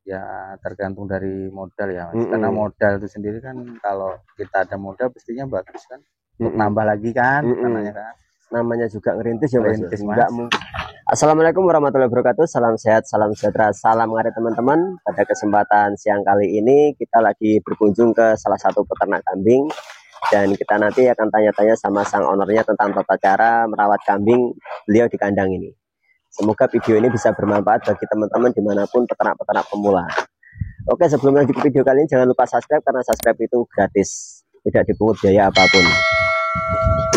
Ya tergantung dari modal ya Mas. Karena modal itu sendiri kan kalau kita ada modal pastinya bagus kan. Untuk nambah lagi kan, namanya juga ngerintis ya Mas. Ngerintis, Enggak Assalamualaikum warahmatullahi wabarakatuh. Salam sehat, salam sejahtera, salam ngarit teman-teman. Pada kesempatan siang kali ini kita lagi berkunjung ke salah satu peternak kambing, dan kita nanti akan tanya-tanya sama sang ownernya tentang tata cara merawat kambing beliau di kandang ini. Semoga video ini bisa bermanfaat bagi teman-teman dimanapun peternak-peternak pemula. Oke, sebelum lanjut ke video kali ini jangan lupa subscribe, karena subscribe itu gratis, tidak dipungut biaya apapun.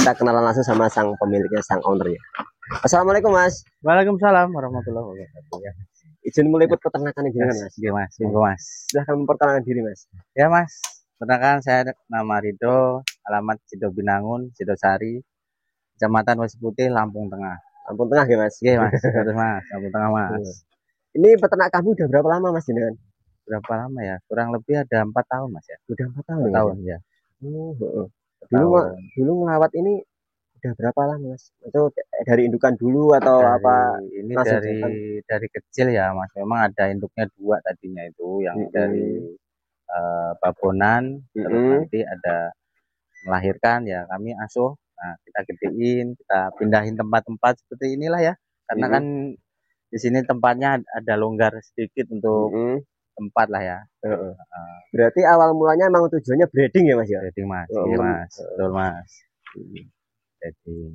Kita kenalan langsung sama sang pemiliknya, sang ownernya. Assalamualaikum Mas. Waalaikumsalam warahmatullahi wabarakatuh. Ya. Izin meliput peternakan ini Mas. Iya Mas, Mas. Silahkan memperkenalkan diri Mas. Ya Mas, perkenalkan saya nama Rido, alamat Sido Binangun, Sidosari, Kecamatan Wesi Putih, Lampung Tengah. Lampung Tengah ya Mas? Iya Mas, terus Mas, Lampung Tengah Mas. Ini peternak kambing udah berapa lama Mas jenengan? Berapa lama ya? Kurang lebih ada 4 tahun Mas ya. Udah 4 tahun. 4 tahun ya. Dulu ngelawat ini udah berapa lama Mas? Itu dari indukan dulu atau apa? Ini dari kecil ya Mas. Memang ada induknya 2 tadinya itu, yang dari babonan, terus nanti ada melahirkan ya kami asuh. Nah, kita gedein, kita pindahin tempat-tempat seperti inilah ya. Karena kan di sini tempatnya ada longgar sedikit untuk tempat lah ya. Berarti awal mulanya emang tujuannya breeding ya Mas ya? Breeding Mas, iya Mas, betul Mas. Breeding.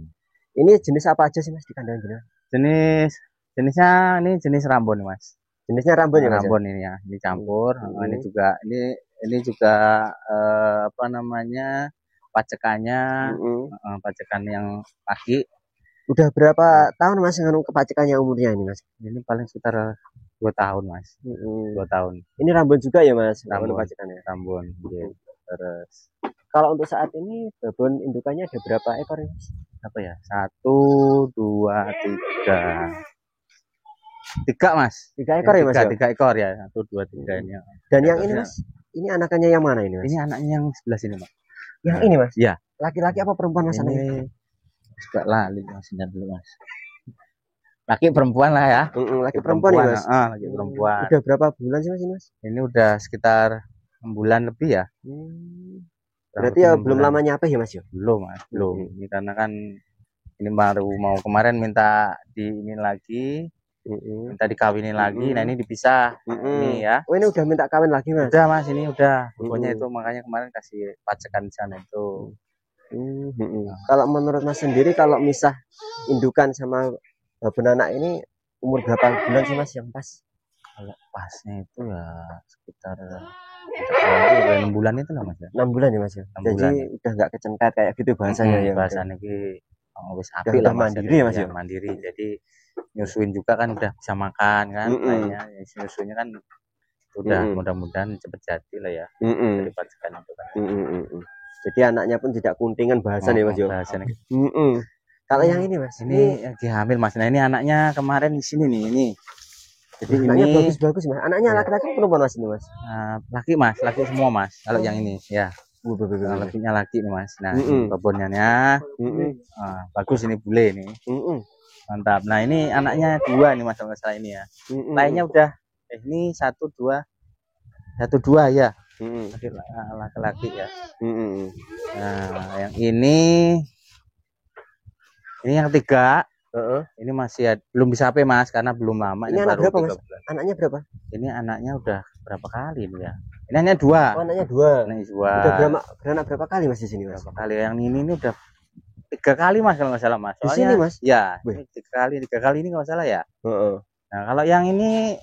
Ini jenis apa aja sih Mas di kandang jenengan? Jenisnya ini jenis Rambon Mas. Jenisnya Rambon ya Mas? Rambon ini ya, ini campur. Ini juga apa namanya, pacekannya, pacekan yang laki. Udah berapa tahun Mas nganu kepacekannya umurnya ini Mas? Ini paling sekitar 2 tahun Mas. 2 tahun. Ini Rambon juga ya Mas? Rambon pacekannya. Rambon. Terus kalau untuk saat ini babon indukannya ada berapa ekor ya Mas? Apa ya? 1, 2, 3 Mas. 3 ekor ya Mas? 3 ekor ya. 1, 2, 3 ini. Dan yang ini Mas? Ini anakannya yang mana ini Mas? Ini anaknya yang sebelah sini Mas. Yang ini Mas? Iya. Laki-laki apa perempuan Mas? Ini juga lali Mas, dulu Mas. Laki perempuan lah ya. Laki perempuan ya Mas? Laki perempuan. Udah berapa bulan sih Mas ini Mas? Ini udah sekitar 6 bulan lebih ya. Berarti ya belum lama nyampe ya Mas ya? Belum Mas, belum. Ini karena kan ini baru mau kemarin minta ini lagi, minta dikawinin lagi. Nah ini dipisah. Ini ya. Oh ini udah minta kawin lagi Mas? Udah Mas, ini udah. Pokoknya itu makanya kemarin kasih pacekan di sana itu. Kalau menurut Mas sendiri, kalau misah indukan sama babon anak ini umur berapa bulan sih Mas yang pas? Kalau pasnya itu ya sekitar 6 bulan itu lah Mas ya. 6 bulan ya Mas ya. Jadi udah nggak kecentet kayak gitu bahasanya ya. Bahasanya ki wis api lah Mas. Mandiri ya Mas ya. Mandiri. Jadi nyusuin juga kan udah bisa makan kan. Kayaknya nyusunya kan udah mudah-mudahan cepet jadi lah ya. Dari pacekan itu kan. Jadi anaknya pun tidak kuntingan bahasan ya Mas ya. Kalau yang ini Mas, ini lagi hamil Mas. Nah ini anaknya kemarin di sini nih ini. Jadi anaknya bagus-bagus Mas. Anaknya laki-laki perempuan Mas ini Mas? Laki Mas, laki semua Mas. Kalau yang ini ya. Lakinya laki nih Mas. Nah babonnya bagus, ini bule ini. Mantap. Nah ini anaknya 2 nih Mas kalau salah ini ya. Lainnya udah ini 1, 2 ya. Laki-laki ya. Nah yang ini yang 3. Ini masih belum bisa HP Mas, karena belum lama. Ini anak berapa Mas? Anaknya berapa? Ini anaknya udah berapa kali ini ya? Ini anaknya 2. Oh anaknya 2. Anaknya 2. Udah beranak berapa kali Mas di sini Mas? Berapa kali? Yang ini udah 3 kali Mas kalau nggak salah Mas. Soalnya, di sini Mas? Ya, 3 kali ini kalau nggak salah ya. Nah kalau yang ini,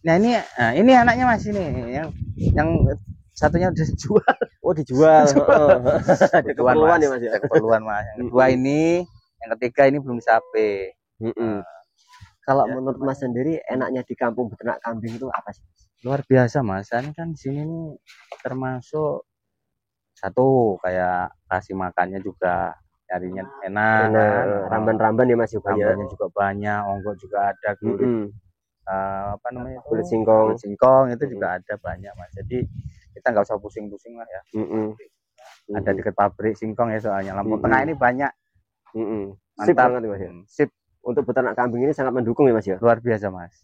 nah ini anaknya Mas ini, yang satunya udah dijual. Oh dijual. Keperluan ya Mas ya. Keperluan Mas. Yang 2 ini, yang 3 ini belum bisa HP. Kalau menurut Mas sendiri enaknya di kampung beternak kambing itu apa sih? Luar biasa Mas. Ini kan di sini nih termasuk satu kayak kasih makannya juga carinya enak. Ramban-ramban ya Mas juga. Rambannya juga banyak, onggok juga ada, kulit apa namanya? Kulit singkong. Kulit singkong itu juga ada banyak Mas. Jadi kita nggak usah pusing-pusing lah ya. Ada dekat pabrik singkong ya, soalnya Lampung Tengah ini banyak. Sip banget Mas ya. Sip. Untuk peternak kambing ini sangat mendukung ya Mas ya. Luar biasa Mas.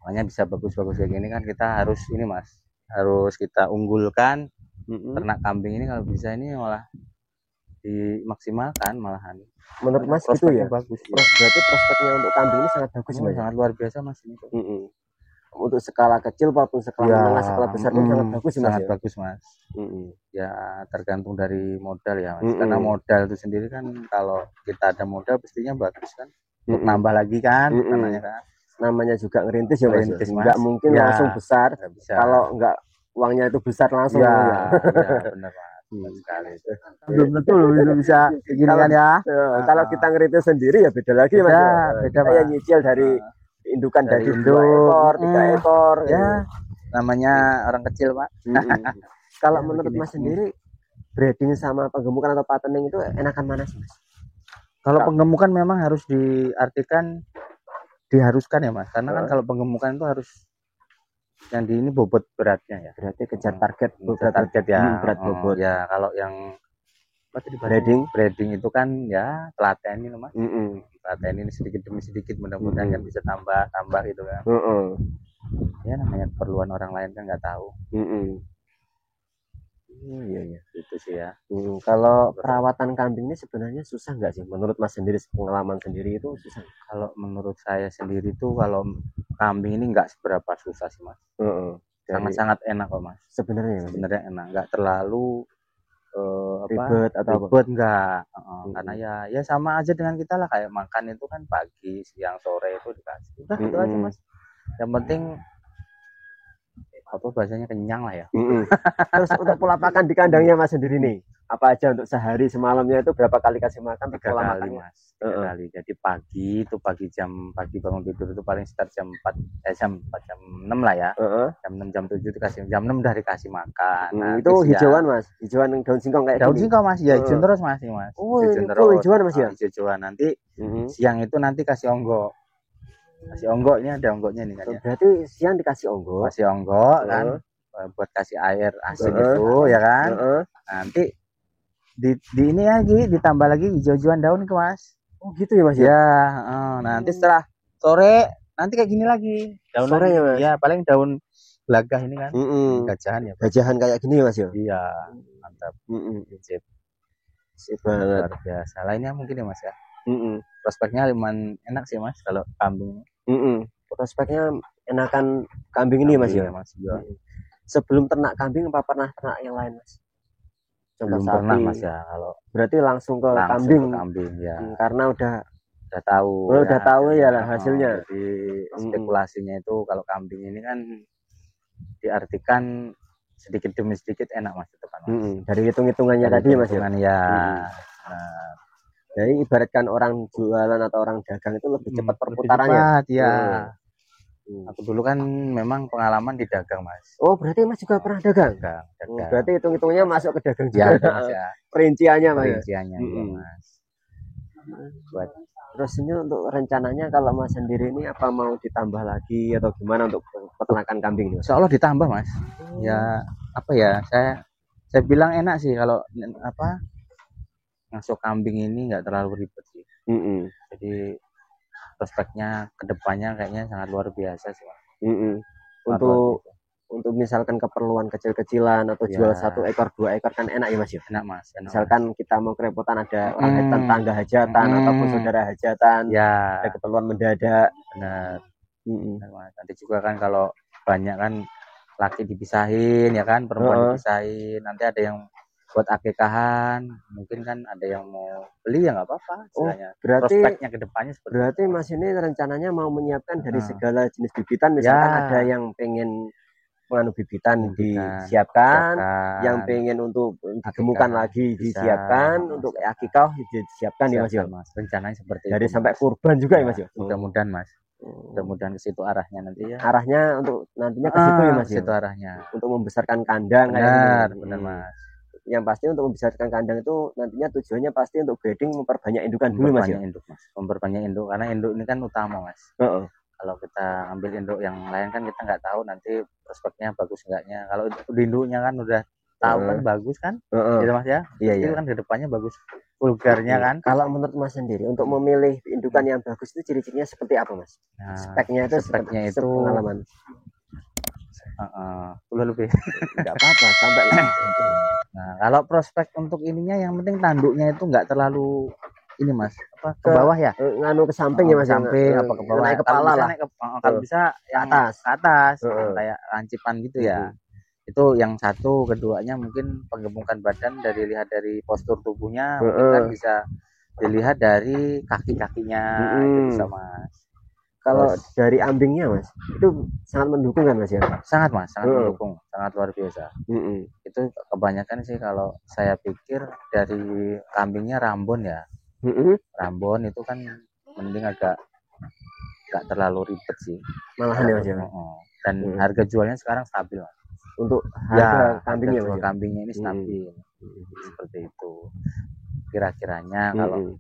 Makanya bisa bagus-bagus kayak gini kan kita harus ini mas, harus kita unggulkan ternak kambing ini. Kalau bisa ini malah dimaksimalkan malahan. Menurut Mas gitu ya? Bagus. Berarti prospeknya untuk kambing ini sangat bagus mas. Sangat luar biasa mas ini. Untuk skala kecil maupun skala menengah, skala besar pun sangat bagus mas. Sangat bagus mas. Ya tergantung dari modal ya mas. Karena modal itu sendiri kan, kalau kita ada modal pastinya bagus kan. Untuk nambah lagi kan, namanya juga ngerintis ya mas. Nggak mungkin langsung besar. Kalau nggak uangnya itu besar langsung. Ya benar mas. Sekali itu. Belum tentu loh bisa gini kan ya. Kalau kita ngerintis sendiri ya beda lagi mas. Beda kayak nyicil dari indukan dari 2 ekor, 3 ekor. Ya, namanya orang kecil pak. Kalau menurut mas sendiri, breeding sama penggemukan atau patening itu enakan mana sih mas? Kalau penggemukan memang harus diharuskan ya mas. Karena kan kalau penggemukan itu harus yang di ini bobot beratnya ya. Berarti kejar target, ya. Berat bobot. Ya kalau yang breeding itu kan ya telaten ini mas. Telaten ini sedikit demi sedikit, mudah-mudahan kan bisa tambah gitu kan. Ya namanya keperluan orang lain kan nggak tahu. Iya itu sih ya. Kalau perawatan kambing ini sebenarnya susah nggak sih menurut mas sendiri, pengalaman sendiri itu susah? Kalau menurut saya sendiri tuh kalau kambing ini nggak seberapa susah sih mas. Sangat-sangat enak kok mas. Sebenarnya enak, nggak terlalu ribet enggak. Karena ya sama aja dengan kita lah, kayak makan itu kan pagi, siang, sore itu dikasih. Udah gitu aja mas. Yang penting apa bahasanya, kenyang lah ya. Terus untuk pola pakan di kandangnya mas sendiri nih, apa aja untuk sehari semalamnya itu berapa kali kasih makan? 3 kali mas. 3 kali. Jadi pagi bangun tidur itu paling sekitar jam 6 lah ya. Jam 6 jam 7 dikasih, jam 6 udah dikasih makan. Itu hijauan mas, hijauan daun singkong kayak daun singkong mas, ya hijau terus mas. Hijau terus. Hijauan mas ya. Hijauan nanti siang itu nanti kasih onggok. Ini ada onggoknya nih kan ya. Berarti siang dikasih onggok. Kasih onggok kan, buat kasih air asin itu ya kan. Nanti di ini lagi ditambah lagi hijau-hijauan daun ke mas. Oh gitu ya mas ya. Nanti setelah sore nanti kayak gini lagi daun sore lagi. Ya mas. Ya paling daun gelagah ini kan. Gajahan ya. Gajahan kayak gini ya mas ya. Iya mantap. Sip banget. Luar biasa. Lainnya mungkin ya mas ya. Prospeknya lumayan enak sih mas kalau kambing. Prospeknya enakan kambing ini mas ya. Ya. Sebelum ternak kambing apa pernah ternak yang lain mas? Belum pernah mas ya. Kalau berarti langsung ke kambing ya. Karena udah tahu. Udah tahu ya lah hasilnya. Jadi spekulasinya itu kalau kambing ini kan diartikan sedikit demi sedikit enak mas itu kan mas. Dari hitung-hitungannya tadi mas ya. Jadi ibaratkan orang jualan atau orang dagang itu lebih cepat perputarannya. Ya. Aku dulu kan memang pengalaman di dagang mas. Oh berarti mas juga pernah dagang? Dagang. Berarti hitung-hitungannya masuk ke dagang juga. Mas, ya. Perinciannya mas. Perinciannya ya mas. Buat terus ini untuk rencananya kalau mas sendiri ini apa mau ditambah lagi atau gimana untuk peternakan kambing ini? Insya Allah ditambah mas. Ya apa ya, saya bilang enak sih kalau ngasuh kambing ini nggak terlalu ribet sih. Jadi prospeknya kedepannya kayaknya sangat luar biasa sih mas. Untuk misalkan keperluan kecil-kecilan atau jual 1 ekor 2 ekor kan enak ya mas ya. Enak mas. Misalkan kita mau kerepotan ada orang tetangga hajatan ataupun saudara hajatan. Ya. Ada keperluan mendadak. Benar. Nanti juga kan kalau banyak kan laki dipisahin ya kan, perempuan dipisahin. Nanti ada yang buat akekahan, mungkin kan ada yang mau beli ya nggak apa-apa. Berarti prospeknya kedepannya seperti berarti itu. Mas ini rencananya mau menyiapkan dari segala jenis bibitan, misalkan ada yang pengen bibitan disiapkan, yang pengen untuk digemukan lagi disiapkan, untuk akikah disiapkan ya mas. Rencananya seperti dari itu, sampai kurban juga ya mas. Mudah-mudahan mas. Mudah-mudahan ke situ arahnya nanti ya. Arahnya untuk nantinya ke situ ya mas. Situ arahnya. Untuk membesarkan kandang. Benar mas. Yang pasti untuk membesarkan kandang itu nantinya tujuannya pasti untuk breeding, memperbanyak indukan dulu mas ya. Memperbanyak induk, karena induk ini kan utama mas. Kalau kita ambil induk yang lain kan kita nggak tahu nanti prospeknya bagus enggaknya. Kalau induknya kan udah tahu kan bagus kan, gitu Mas ya. Iya, itu kan kedepannya bagus, vulgarnya kan. Kalau menurut Mas sendiri untuk memilih indukan yang bagus itu ciri-cirinya seperti apa Mas? Nah, speknya itu pengalaman. Lebih nggak apa-apa sampai. Nah kalau prospek untuk ininya yang penting tanduknya itu nggak terlalu ini Mas, apa ke bawah ya, nganu ke samping ya Mas, samping apa ke bawah, naik kepala lah, kalau bisa yang atas kayak lancipan gitu ya. Itu yang satu. Keduanya mungkin penggemukan badan lihat dari postur tubuhnya, mungkin kan bisa dilihat dari kaki-kakinya, itu bisa Mas. Kalau dari ambingnya Mas, itu sangat mendukung kan Mas ya? Sangat Mas, sangat mendukung, sangat luar biasa. Itu kebanyakan sih kalau saya pikir dari kambingnya Rambon ya. Rambon itu kan mending agak nggak terlalu ribet sih. Malahan ya Mas ya. Dan harga jualnya sekarang stabil Mas. Untuk harga kambingnya Mas, kambingnya ini stabil. Seperti itu. Kira-kiranya kalau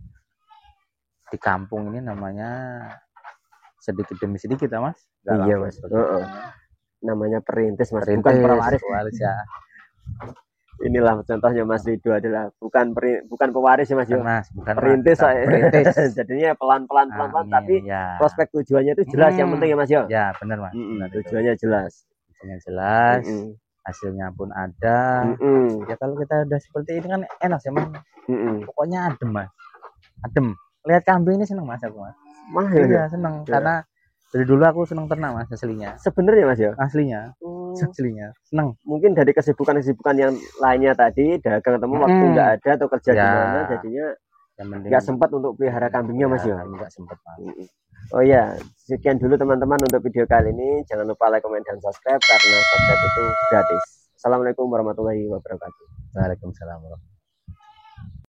di kampung ini namanya sedikit demi sedikit ya Mas. Iya Mas. Namanya perintis Mas, bukan pewaris ya. Inilah contohnya Mas Rido adalah bukan pewaris ya Mas, bukan perintis. Jadinya pelan-pelan tapi prospek tujuannya itu jelas. Yang penting ya Mas ya benar Mas. Tujuannya jelas, hasilnya pun ada. Ya kalau kita udah seperti ini kan enak ya Mas. Pokoknya adem Mas, adem. Lihat kambing ini seneng Mas aku Mas. Iya seneng karena dari dulu aku seneng ternak Mas aslinya. Sebenarnya Mas ya? Aslinya. Aslinya seneng. Mungkin dari kesibukan yang lainnya tadi, dagang ketemu waktu nggak ada atau kerja di mana, jadinya nggak sempat untuk pelihara kambingnya Mas ya? Nggak sempat Mas. Oh ya, sekian dulu teman-teman untuk video kali ini. Jangan lupa like, comment, dan subscribe karena subscribe itu gratis. Assalamualaikum warahmatullahi wabarakatuh. Waalaikumsalam warahmatullahi wabarakatuh.